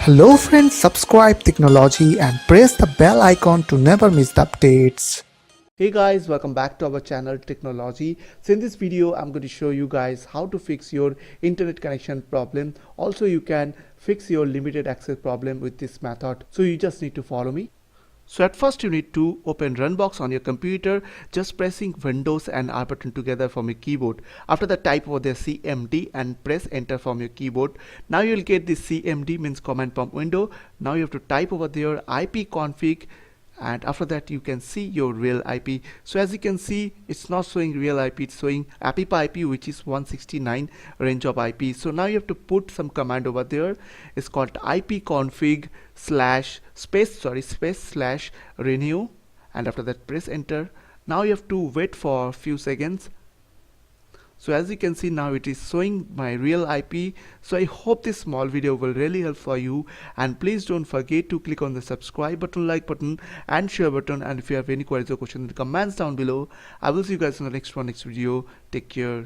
Hello friends, subscribe Tricknology and press the bell icon to never miss the updates. Hey guys, welcome back to our channel Tricknology. So in this video I'm going to show you guys how to fix your internet connection problem. Also you can fix your limited access problem with this method. So you just need to follow me. So at first you need to open Runbox on your computer, just pressing Windows and R button together from your keyboard. After that, type over there CMD and press enter from your keyboard. Now you'll get this CMD means command prompt window. Now you have to type over there IPCONFIG, and after that you can see your real IP. So as you can see, it's not showing real IP, it's showing API IP, which is 169 range of IP. So now you have to put some command over there. It's called IPCONFIG space renew, and after that press enter. Now you have to wait for a few seconds. So as you can see, now it is showing my real IP. So I hope this small video will really help for you, and please don't forget to click on the subscribe button, like button and share button. And if you have any queries or questions in the comments down below, I will see you guys in the next video. Take care.